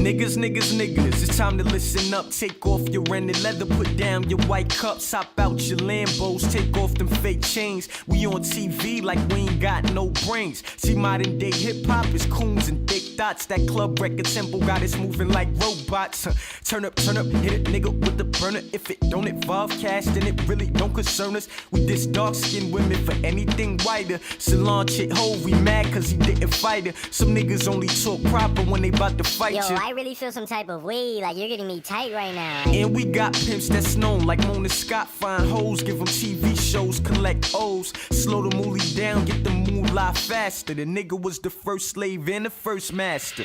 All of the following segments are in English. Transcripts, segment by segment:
Niggas, it's time to listen up. Take off your rented leather, put down your white cups, hop out your Lambos, take off them fake chains. We on TV like we ain't got no brains. See, modern day hip hop is coons and thick dots. That club record tempo got us moving like robots. Turn up, hit a nigga with the burner. If it don't involve cash, then it really don't concern us. We diss dark skinned women for anything whiter. Salon chick ho, we mad cause he didn't fight her. Some niggas only talk proper when they bout to fight Yo, you. I really feel some type of way, like you're getting me tight right now. And we got pimps that's known like Mona Scott. Find hoes, give them TV shows, collect O's. Slow the moolie down, get the moolah faster. The nigga was the first slave and the first master.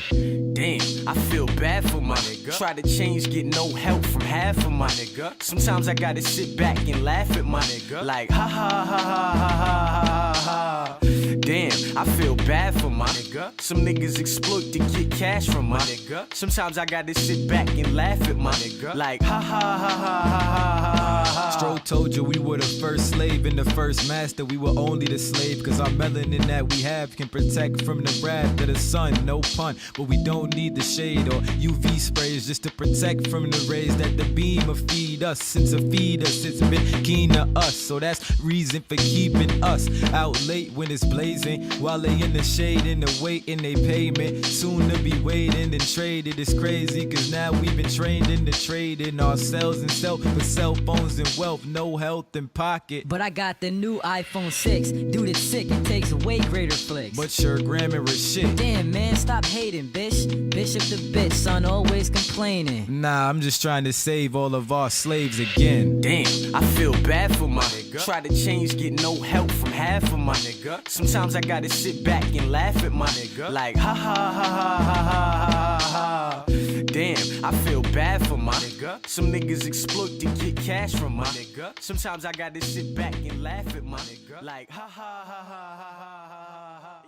Damn, I feel bad for my nigga. Try to change, get no help from half of my nigga. Sometimes I gotta sit back and laugh at my nigga. Like ha ha ha ha ha ha ha ha. Damn, I feel bad for my nigga. Some niggas exploit to get cash from my nigga. Sometimes I gotta sit back and laugh at my nigga. Like ha ha ha ha ha ha ha. Stro told you we were the first slave and the first master. We were only the slave cause our melanin that we have can protect from the wrath of the sun. No pun, but we don't need the shade or UV sprays just to protect from the rays that the beam will feed us. Since a feed us, it's been keen to us. So that's reason for keeping us out late when it's blazing. While they in the shade and the waiting they payment. Soon to be waiting and traded. It's crazy cause now we've been trained into trading ourselves and self for cell phones and wealth. No health in pocket. But I got the new iPhone 6. Dude, it's sick, it takes way greater flicks. But your grammar is shit. Damn, man, stop hating, bitch. Bishop the bitch, son, always complaining. Nah, I'm just trying to save all of our slaves again. Damn, I feel bad for my nigga. Try to change, get no help from half of my nigga. Sometimes I gotta sit back and laugh at my nigga. Like ha ha ha ha ha ha ha. Damn, I feel bad for my nigga. Some niggas exploit to get cash from my nigga. Sometimes I gotta sit back and laugh at my nigga. Like ha ha ha ha ha ha ha.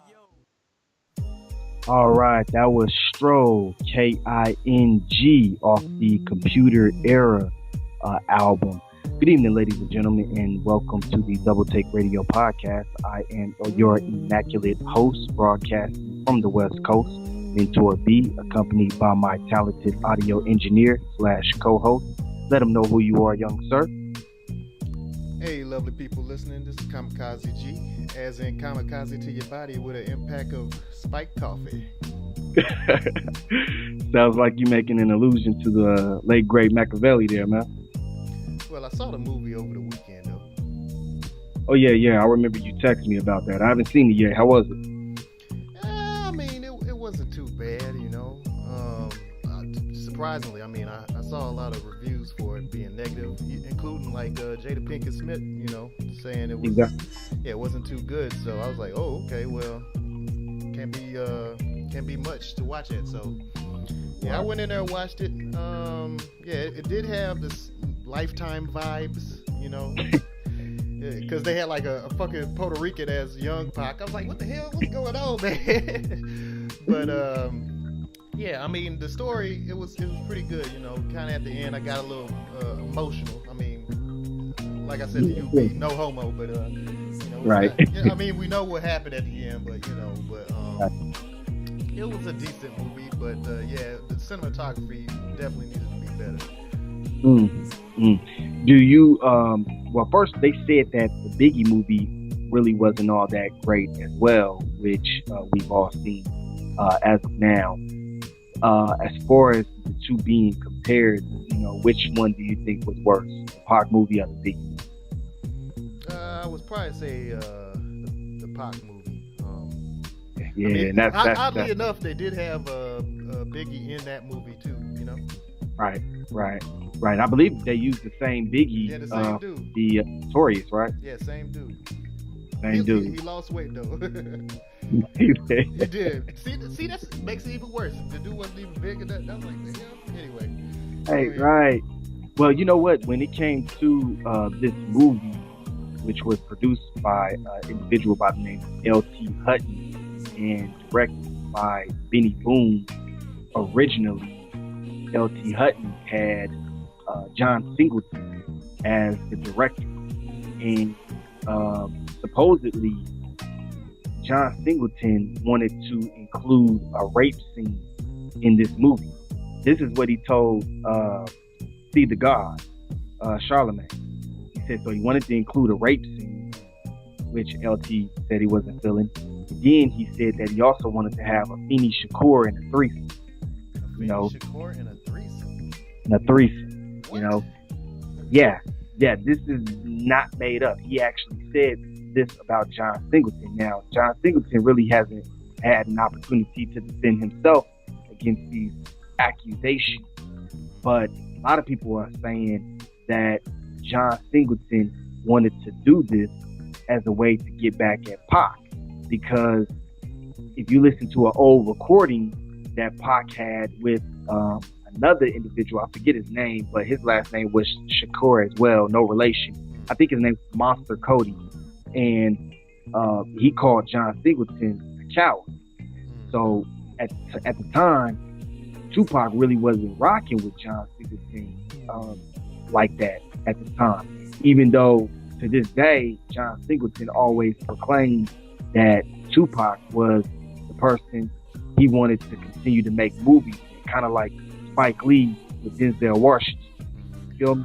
All right, that was Stro, King, off the Computer Era album. Good evening, ladies and gentlemen, and welcome to the Double Take Radio podcast. I am your immaculate host, broadcasting from the West Coast, Mentor B, accompanied by my talented audio engineer / co-host. Let them know who you are, young sir. Hey, lovely people listening. This is Kamikaze G, as in kamikaze to your body with an impact of spiked coffee. Sounds like you're making an allusion to the late great Machiavelli there, man. Well, I saw the movie over the weekend, though. Oh, yeah. I remember you texted me about that. I haven't seen it yet. How was it? I mean, it wasn't too bad, you know. Surprisingly, I mean, I saw a lot of reviews for it being negative, including like Jada Pinkett Smith, you know, saying it was, it wasn't too good. So I was like, oh, okay, well, can't be much to watch it. So yeah, I went in there and watched it. It did have this Lifetime vibes, you know, because they had like a fucking Puerto Rican as young Pac. I was like, what the hell? What's going on, man? But yeah, I mean, the story, it was pretty good, you know. Kind of at the end, I got a little emotional. I mean, like I said to you, no homo, but you know, right. I mean, we know what happened at the end, but you know, it was a decent movie. But yeah, the cinematography definitely needed to be better. Do you well, first they said that the Biggie movie really wasn't all that great as well, which we've all seen as of now. As far as the two being compared, you know, which one do you think was worse, the Pac movie or the Biggie movie? I would probably say the Pac movie. Yeah, I mean, and that's oddly enough, they did have Biggie in that movie too, you know. Right. I believe they used the same Biggie, the same dude. The Notorious, right? Yeah, same dude. Dude. He lost weight though. He did. See, that makes it even worse. The dude wasn't even big enough. I was like, yeah. Anyway. Hey, right. Well, you know what? When it came to this movie, which was produced by an individual by the name of L.T. Hutton and directed by Benny Boone, originally L.T. Hutton had John Singleton as the director, and supposedly John Singleton wanted to include a rape scene in this movie, This is what he told See the God, Charlemagne. He said so he wanted to include a rape scene, which LT said he wasn't feeling. Then he said that he also wanted to have a Afeni Shakur in a threesome. You know, Shakur in a threesome. In a threesome. What? You know, yeah. This is not made up. He actually said this about John Singleton. Now, John Singleton really hasn't had an opportunity to defend himself against these accusations, but a lot of people are saying that John Singleton wanted to do this as a way to get back at Pac, because if you listen to an old recording that Pac had with another individual, I forget his name, but his last name was Shakur as well, no relation. I think his name was Monster Cody, and he called John Singleton a coward. So at the time, Tupac really wasn't rocking with John Singleton like that at the time, even though to this day, John Singleton always proclaimed that Tupac was the person he wanted to continue to make movies, kind of like Spike Lee with Denzel Washington. You feel me?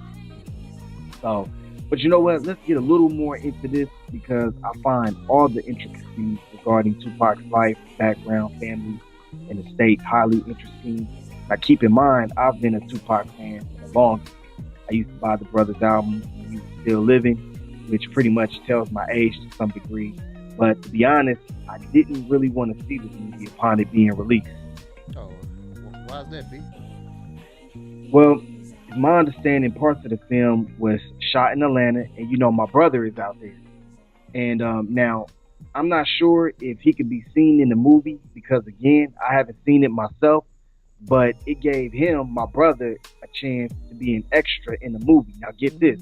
So, but you know what? Let's get a little more into this, because I find all the intricacies regarding Tupac's life, background, family, and estate highly interesting. Now, keep in mind, I've been a Tupac fan for the longest. I used to buy the Brothers album when he was still living, which pretty much tells my age to some degree. But to be honest, I didn't really want to see this movie upon it being released. Oh, why is that, B? Well, it's my understanding parts of the film was shot in Atlanta, and you know my brother is out there. And now, I'm not sure if he could be seen in the movie, because again, I haven't seen it myself, but it gave him, my brother, a chance to be an extra in the movie. Now get this,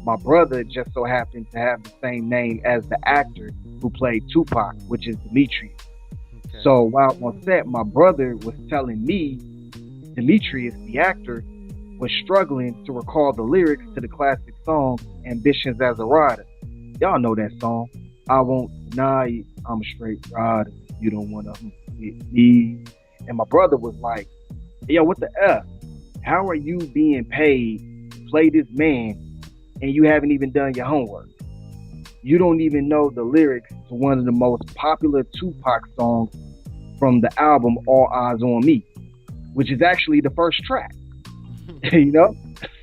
my brother just so happened to have the same name as the actor who played Tupac, which is Demetrius. Okay. So while on set, my brother was telling me Demetrius, the actor, was struggling to recall the lyrics to the classic song Ambitions as a Rider. Y'all know that song. I won't deny it, I'm a straight rider. You don't want to hit me. And my brother was like, hey, yo, what the F? How are you being paid to play this man and you haven't even done your homework? You don't even know the lyrics to one of the most popular Tupac songs from the album All Eyes on Me, which is actually the first track. You know?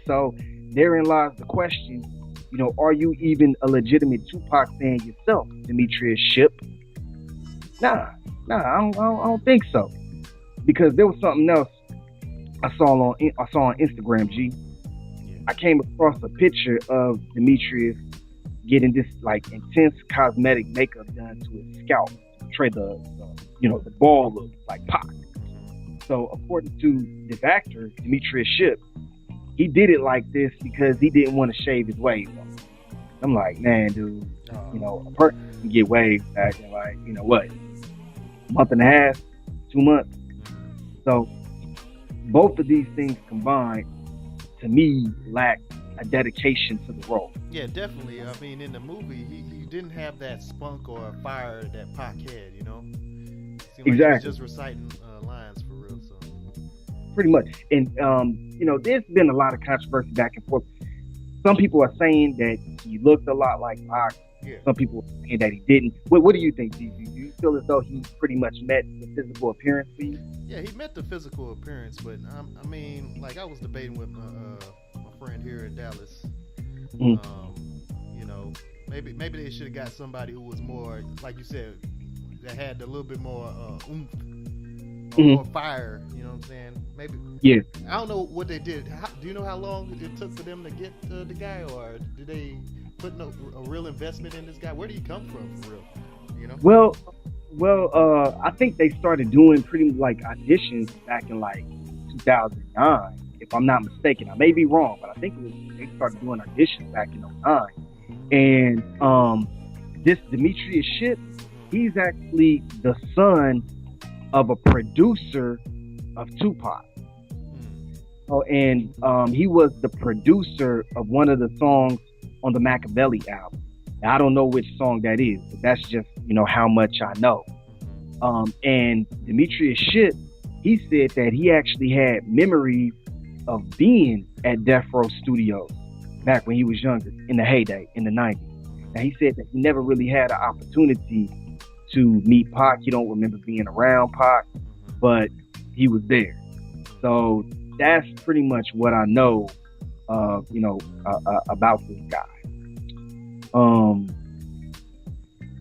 So therein lies the question, you know, are you even a legitimate Tupac fan yourself, Demetrius Shipp? Nah, I don't think so. Because there was something else I saw on Instagram, G. I came across a picture of Demetrius getting this like intense cosmetic makeup done to his scalp to portray the bald look like Pac. So according to this actor, Demetrius Shipp, he did it like this because he didn't want to shave his waves off. I'm like, man, dude, you know, a person can get waves back in like, you know what, a month and a half, 2 months. So both of these things combined, to me, lack a dedication to the role. Yeah, definitely. I mean, in the movie, he didn't have that spunk or fire that Pac had, you know? Seemed exactly. Like he was just reciting lines for real, so. Pretty much. And, you know, there's been a lot of controversy back and forth. Some people are saying that he looked a lot like Pac. Yeah. Some people are saying that he didn't. What do you think, DZ? Do you feel as though he pretty much met the physical appearance for you? Yeah, he met the physical appearance, but I mean, like I was debating with my friend here in Dallas. You know, maybe they should have got somebody who was more, like you said, that had a little bit more oomph, more fire. You know what I'm saying? Maybe. Yeah. I don't know what they did. Do you know how long it took for them to get the guy, or did they put a real investment in this guy? Where did he come from, for real? You know? Well, I think they started doing pretty like auditions back in like 2009, if I'm not mistaken. I may be wrong, but I think they started doing auditions back in 2009. And this Demetrius Shipp, he's actually the son of a producer of Tupac. Oh, and he was the producer of one of the songs on the Machiavelli album. Now, I don't know which song that is, but that's just, you know, how much I know. And Demetrius Shipp, he said that he actually had memories of being at Death Row Studios back when he was younger, in the heyday, in the 90s. Now, he said that he never really had an opportunity to meet Pac. He don't remember being around Pac, but he was there. So that's pretty much what I know, about this guy.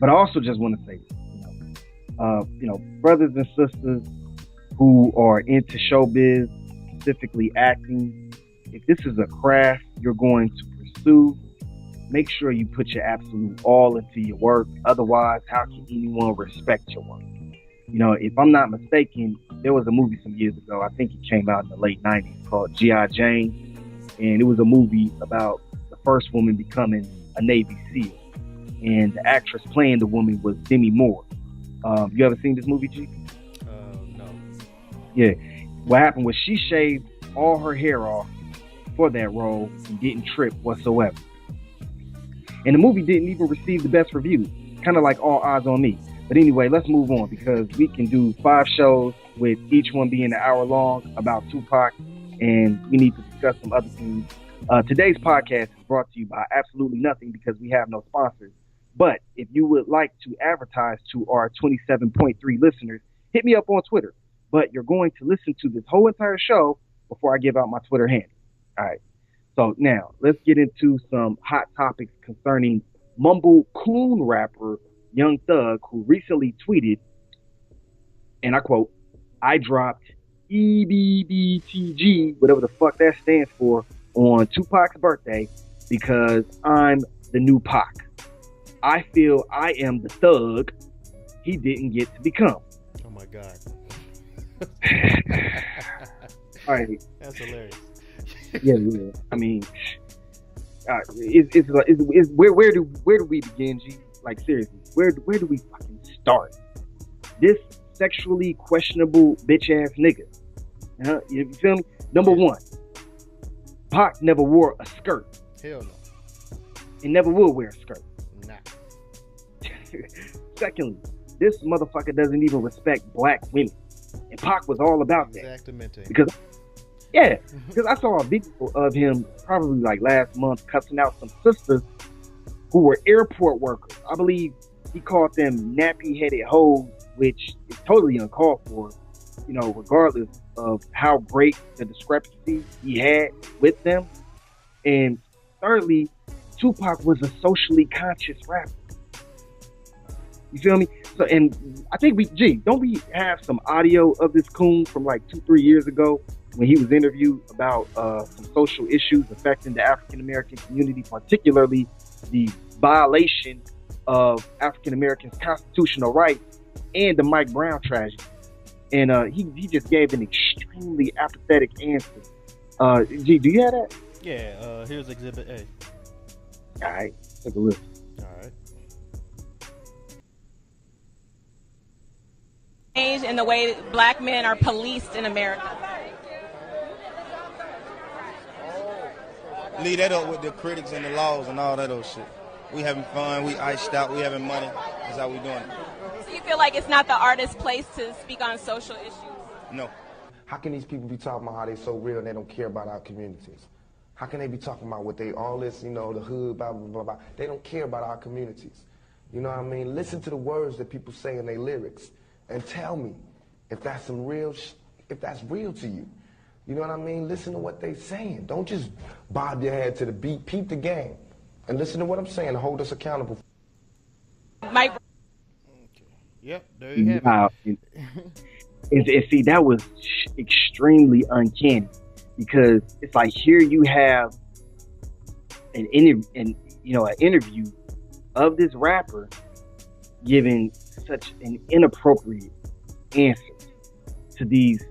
But I also just want to say this, brothers and sisters who are into showbiz, specifically acting, if this is a craft you're going to pursue, make sure you put your absolute all into your work. Otherwise, how can anyone respect your work? If I'm not mistaken, there was a movie some years ago, I think it came out in the late 90s, called G.I. Jane. And it was a movie about the first woman becoming a Navy SEAL. And the actress playing the woman was Demi Moore. You ever seen this movie, G? No. Yeah. What happened was she shaved all her hair off for that role and didn't trip whatsoever. And the movie didn't even receive the best reviews, kind of like All Eyes on Me. But anyway, let's move on, because we can do 5 shows with each one being an hour long about Tupac, and we need to discuss some other things. Today's podcast is brought to you by absolutely nothing, because we have no sponsors. But if you would like to advertise to our 27.3 listeners, hit me up on Twitter. But you're going to listen to this whole entire show before I give out my Twitter handle. All right. So now let's get into some hot topics concerning mumble coon rapper Young Thug, who recently tweeted, and I quote, "I dropped EBBTG, whatever the fuck that stands for, on Tupac's birthday because I'm the new Pac. I feel I am the thug he didn't get to become." Oh my God. All right. That's hilarious. Yeah. I mean, where do we begin, G? Like, seriously, where do we fucking start? This sexually questionable bitch ass nigga. You feel me? Number one, Pac never wore a skirt. Hell no. And never will wear a skirt. Nah. Secondly, this motherfucker doesn't even respect black women. And Pac was all about that. Exactamente. Because I saw a video of him probably like last month cussing out some sisters who were airport workers. I believe he called them nappy-headed hoes, which is totally uncalled for, regardless of how great the discrepancy he had with them. And thirdly, Tupac was a socially conscious rapper. You feel me? So, and I think don't we have some audio of this coon from like 2-3 years ago when he was interviewed about some social issues affecting the African American community, particularly the violation of African Americans' constitutional rights and the Mike Brown tragedy. And he just gave an extremely apathetic answer. G, do you have that? Yeah, here's Exhibit A. All right, take a look. All right. Change in the way black men are policed in America. Leave that up with the critics and the laws and all that old shit. We having fun, we iced out, we having money. That's how we doing it. So you feel like it's not the artist's place to speak on social issues? No. How can these people be talking about how they so real and they don't care about our communities? How can they be talking about what they, all this, the hood, blah, blah, blah, blah. They don't care about our communities. You know what I mean? Listen to the words that people say in their lyrics and tell me if that's some real, if that's real to you. You know what I mean? Listen to what they saying. Don't just bob your head to the beat. Peep the game. And listen to what I'm saying. Hold us accountable. Mike. Okay. Yep, there you have Wow. And see, that was extremely uncanny, because it's like here you have an interview of this rapper giving such an inappropriate answer to these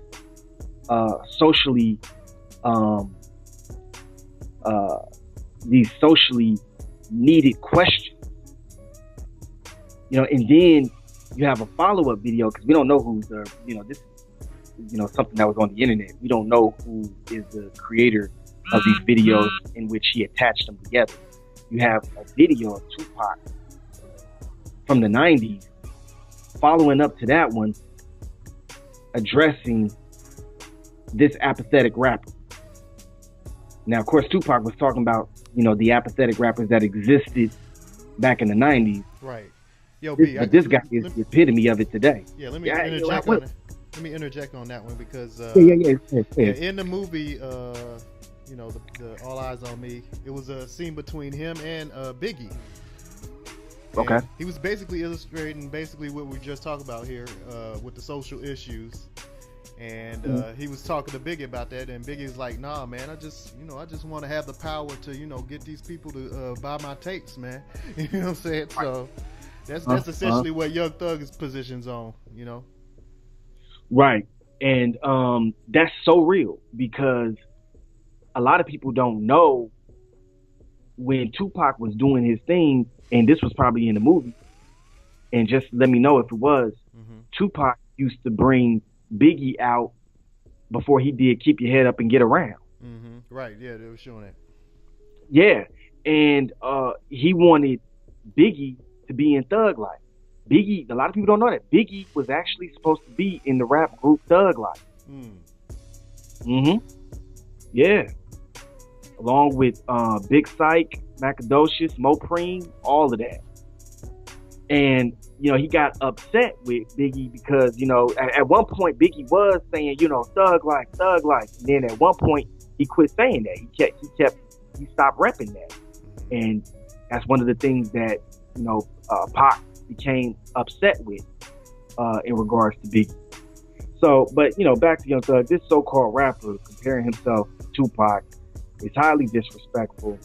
socially needed questions, and then you have a follow-up video, because we don't know who's this is something that was on the internet. We don't know who is the creator of these videos in which he attached them together. You have a video of Tupac from the 90s following up to that one, addressing this apathetic rapper. Now, of course, Tupac was talking about, the apathetic rappers that existed back in the 90s. Right. Yo, But this guy is the epitome of it today. Yeah, let me interject on it. Let me interject on that one because in the movie, the All Eyes on Me, it was a scene between him and Biggie. Okay. He was basically illustrating what we just talked about here with the social issues. And he was talking to Biggie about that, and Biggie's like, "Nah, man, I just want to have the power to, get these people to buy my tapes, man." You know what I'm saying? So that's essentially what Young Thug's position's on, Right, and that's so real because a lot of people don't know when Tupac was doing his thing, and this was probably in the movie. And just let me know if it was. Tupac used to bring Biggie out before he did Keep Your Head Up and Get Around. Right, yeah, they were showing that. Yeah, and he wanted Biggie to be in Thug Life. Biggie, a lot of people don't know that Biggie was actually supposed to be in the rap group Thug Life. Yeah, along with Big Syke, Macadocious, Mopreme, all of that. And he got upset with Biggie because at one point Biggie was saying Thug Life, Thug Life, and then at one point he quit saying that. He stopped repping that, and that's one of the things that Pac became upset with in regards to Biggie. So, but back to Young Thug, this so-called rapper comparing himself to Tupac is highly disrespectful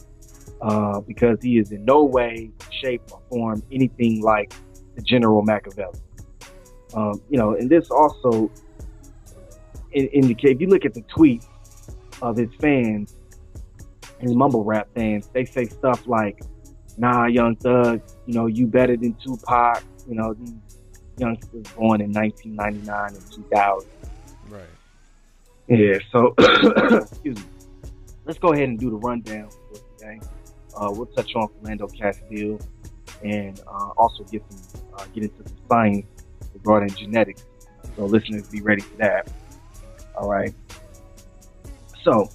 because he is in no way, shape, or form anything like the General Machiavelli. And this also indicates, if you look at the tweets of his fans, his mumble rap fans, they say stuff like, "Nah, Young Thug, you better than Tupac. These youngsters born in 1999 and 2000. Right. Yeah, so, excuse me. Let's go ahead and do the rundown for today. We'll touch on Philando Castile and also get into some science regarding genetics. So listeners, be ready for that. All right. So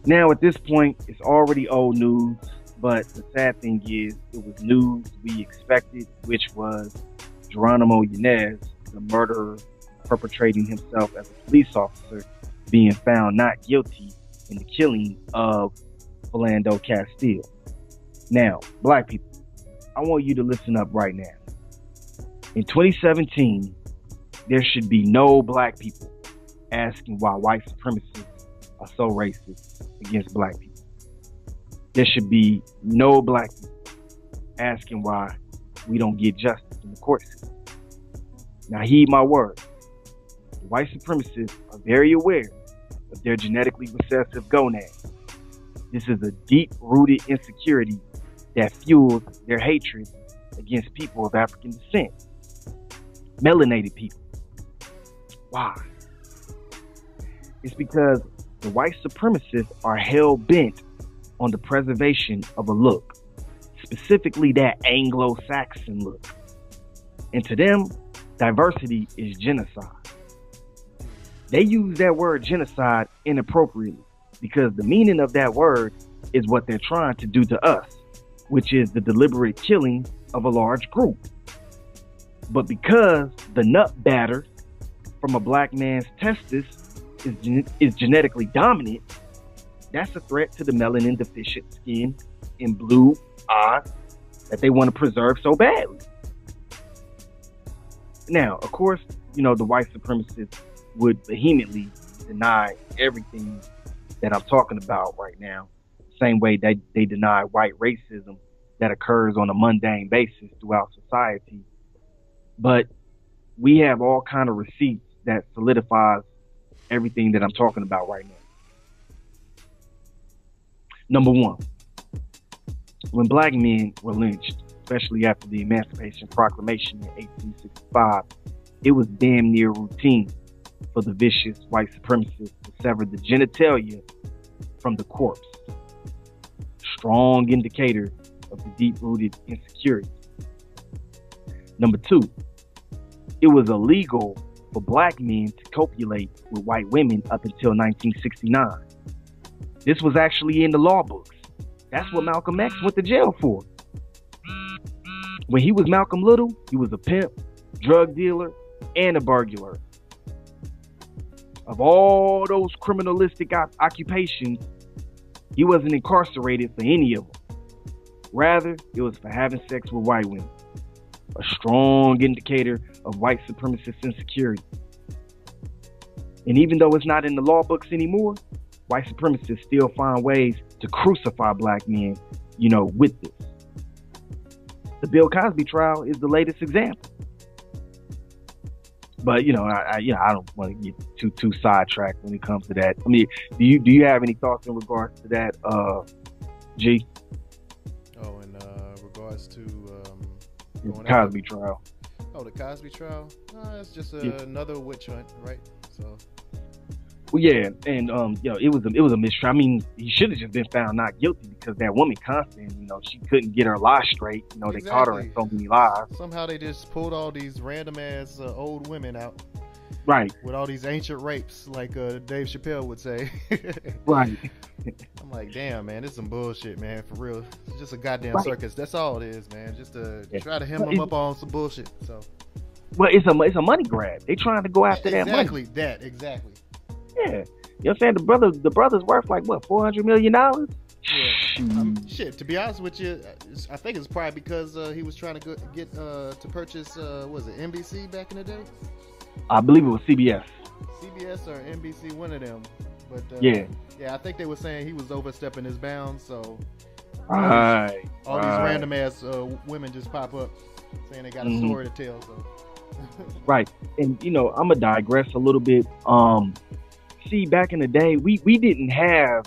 now at this point, it's already old news, but the sad thing is it was news we expected, which was Geronimo Yanez, the murderer perpetrating himself as a police officer, being found not guilty in the killing of Philando Castile. Now, black people, I want you to listen up right now. In 2017, there should be no black people asking why white supremacists are so racist against black people. There should be no black people asking why we don't get justice in the court system. Now, heed my words. The white supremacists are very aware of their genetically recessive gonads. This is a deep-rooted insecurity that fuels their hatred against people of African descent. Melanated people. Why? It's because the white supremacists are hell-bent on the preservation of a look, specifically that Anglo-Saxon look. And to them, diversity is genocide. They use that word genocide inappropriately because the meaning of that word is what they're trying to do to us, which is the deliberate killing of a large group. But because the nut batter from a black man's testis is genetically dominant, that's a threat to the melanin deficient skin and blue eyes that they want to preserve so badly. Now, of course, the white supremacists would vehemently deny everything that I'm talking about right now, same way that they deny white racism that occurs on a mundane basis throughout society. But we have all kind of receipts that solidifies everything that I'm talking about right now. Number one, when black men were lynched, especially after the Emancipation Proclamation in 1865, it was damn near routine for the vicious white supremacists to sever the genitalia from the corpse. Strong indicator of the deep-rooted insecurity. Number two, it was illegal for black men to copulate with white women up until 1969. This was actually in the law books. That's what Malcolm X went to jail for. When he was Malcolm Little, he was a pimp, drug dealer, and a burglar. Of all those criminalistic occupations, he wasn't incarcerated for any of them. Rather, it was for having sex with white women. A strong indicator of white supremacist insecurity. And even though it's not in the law books anymore, white supremacists still find ways to crucify black men, with this. The Bill Cosby trial is the latest example. But I don't want to get too sidetracked when it comes to that. I mean, do you have any thoughts in regards to that, G? Oh, in regards to the Cosby trial. Oh, the Cosby trial? It's just another witch hunt, right? So. Well, yeah, and it was a mistrial. I mean, he should have just been found not guilty because that woman Constance, she couldn't get her lies straight. They caught her in so many lies. Somehow they just pulled all these random ass old women out, right? With all these ancient rapes, like Dave Chappelle would say. Right. I'm like, damn, man, this is some bullshit, man. For real, it's just a goddamn circus. That's all it is, man. Just to try to hem them up on some bullshit. So. Well, it's a money grab. They trying to go after that money. Exactly. Yeah, you know what I'm saying? The brother's worth like what, $400 million? Yeah. Shit. To be honest with you, I think it's probably because he was trying to get to purchase was it NBC back in the day? I believe it was CBS. CBS or NBC, one of them. But yeah, I think they were saying he was overstepping his bounds. So all these random ass women just pop up saying they got a story to tell. So. Right, and I'm gonna digress a little bit. See, back in the day, we didn't have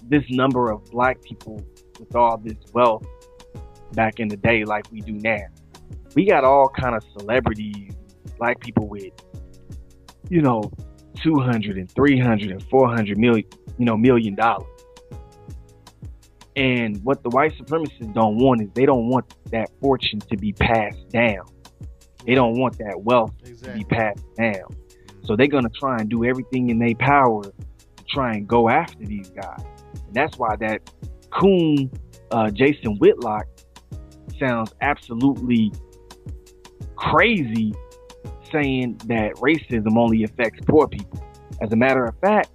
this number of black people with all this wealth back in the day like we do now. We got all kind of celebrities, black people with, 200 and 300 and 400 million, million dollars. And what the white supremacists don't want is they don't want that fortune to be passed down. They don't want that wealth to be passed down. So they're going to try and do everything in their power to try and go after these guys. And that's why that coon, Jason Whitlock, sounds absolutely crazy saying that racism only affects poor people. As a matter of fact,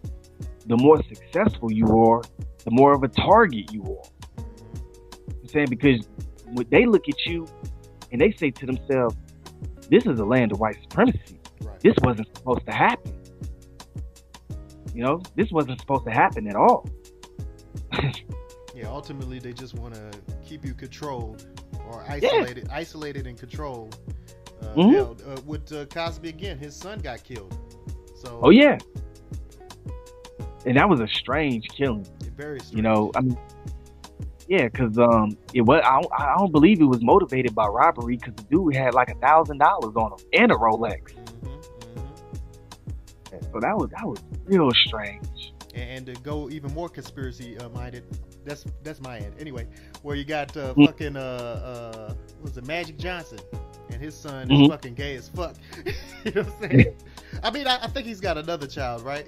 the more successful you are, the more of a target you are. I'm saying, because when they look at you and they say to themselves, this is a land of white supremacy. Right. This wasn't supposed to happen. This wasn't supposed to happen at all. Yeah, ultimately they just want to keep you controlled or isolated and controlled. With Cosby again, his son got killed. So. Oh yeah. And that was a strange killing. Very strange. Yeah, because it was. I don't believe it was motivated by robbery, because the dude had like $1,000 on him and a Rolex. So that was real strange. And to go even more conspiracy minded, that's my end. Anyway, where you got fucking was it Magic Johnson and his son is fucking gay as fuck. You know what I'm saying? I mean, I think he's got another child, right?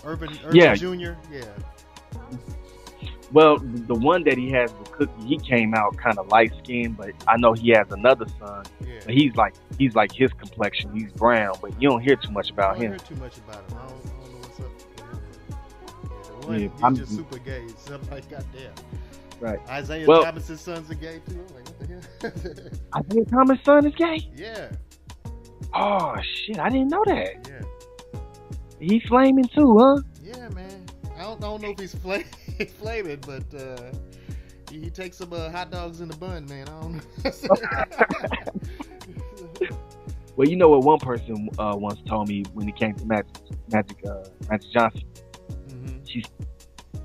Urban Jr. Yeah. Well, the one that he has with Cookie, he came out kind of light skinned, but I know he has another son. Yeah. But he's like his complexion. He's brown, but you don't hear too much about him. I don't hear too much about him. I don't know what's up with him. The one, he's just super gay. Something like, goddamn. Right. Isaiah Thomas's sons are gay too. I'm like, what the hell? Isaiah Thomas' son is gay? Yeah. Oh shit! I didn't know that. Yeah. He's flaming too, huh? Yeah, man. I don't know if he's flaming, but he takes some hot dogs in the bun, man. I don't know. Well, you know what one person once told me when it came to Magic Johnson.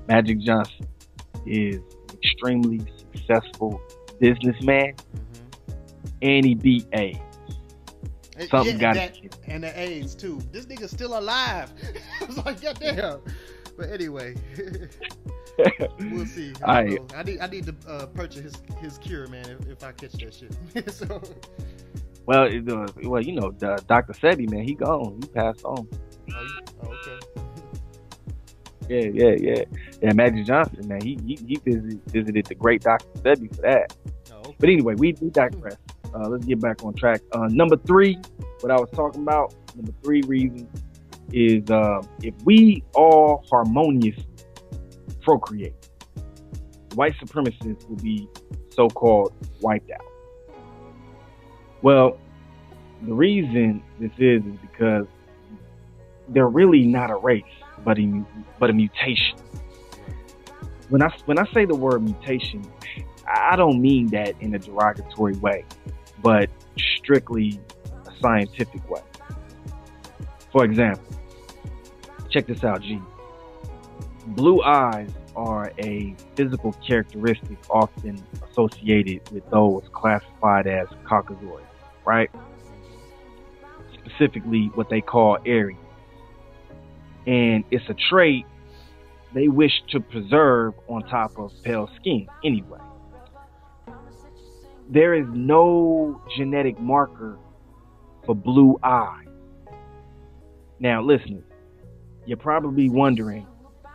Magic Johnson is an extremely successful businessman, and he beat Eyez. Something got it. And the Eyez too. This nigga's still alive. I was like, goddamn. But anyway, we'll see. I need to purchase his cure, man. If I catch that shit. So Well, you know, Dr. Sebi, man, he gone. He passed on. Okay. Yeah. Magic Johnson, man, he visited the great Dr. Sebi for that. Oh, okay. But anyway, we digress. Let's get back on track. Number 3, what I was talking about, number 3 reason is if we all harmoniously procreate, white supremacists will be so-called wiped out. Well, the reason this is because they're really not a race, but a mutation. When I say the word mutation, I don't mean that in a derogatory way, but strictly a scientific way. For example, check this out, G. Blue eyes are a physical characteristic often associated with those classified as Caucasoids, right? Specifically what they call Aryans. And it's a trait they wish to preserve on top of pale skin anyway. There is no genetic marker for blue eyes. Now, listeners, you're probably wondering,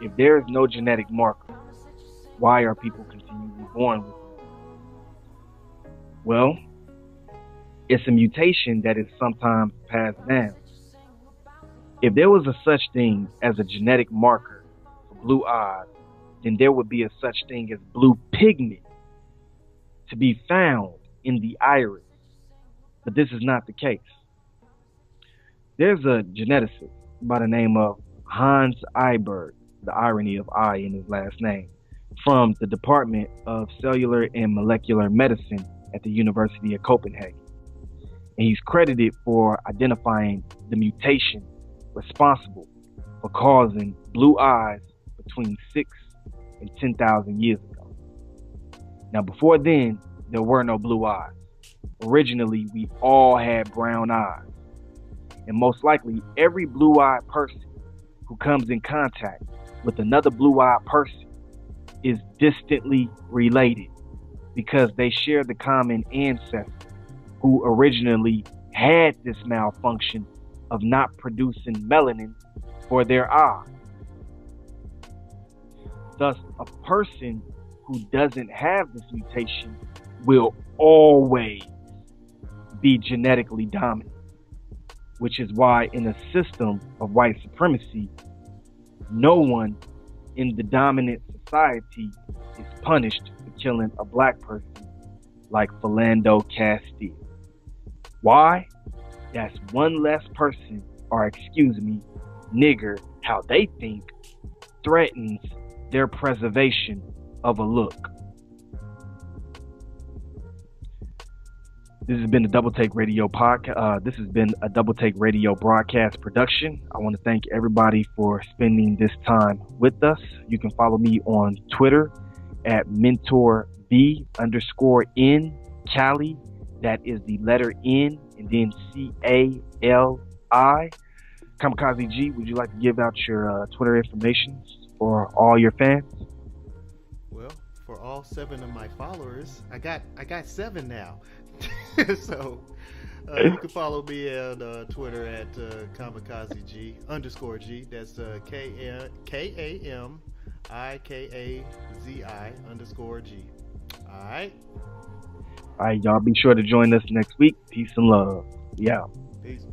if there is no genetic marker, why are people continually born with it? Well, it's a mutation that is sometimes passed down. If there was a such thing as a genetic marker for blue eyes, then there would be a such thing as blue pigment to be found in the iris. But this is not the case. There's a geneticist by the name of Hans Eyberg, the irony of I in his last name, from the Department of Cellular and Molecular Medicine at the University of Copenhagen. And he's credited for identifying the mutation responsible for causing blue eyes between 6 and 10,000 years ago. Now, before then, there were no blue eyes. Originally, we all had brown eyes. And most likely, every blue-eyed person who comes in contact with another blue-eyed person is distantly related because they share the common ancestor who originally had this malfunction of not producing melanin for their eye. Thus, a person who doesn't have this mutation will always be genetically dominant, which is why in a system of white supremacy, no one in the dominant society is punished for killing a black person like Philando Castile. Why? That's one less person, or excuse me, nigger, how they think, threatens their preservation of a look. This has been a Double Take Radio podcast. This has been a Double Take Radio broadcast production. I want to thank everybody for spending this time with us. You can follow me on Twitter at mentorb_N Cali. That is the letter N and then CALI. Kamikaze G, would you like to give out your Twitter information for all your fans? Well, for all 7 of my followers, I got 7 now. So you can follow me on Twitter at kamikazeg_G. That's KAMIKAZI_G. All right, y'all be sure to join us next week. Peace and love. Yeah. Peace.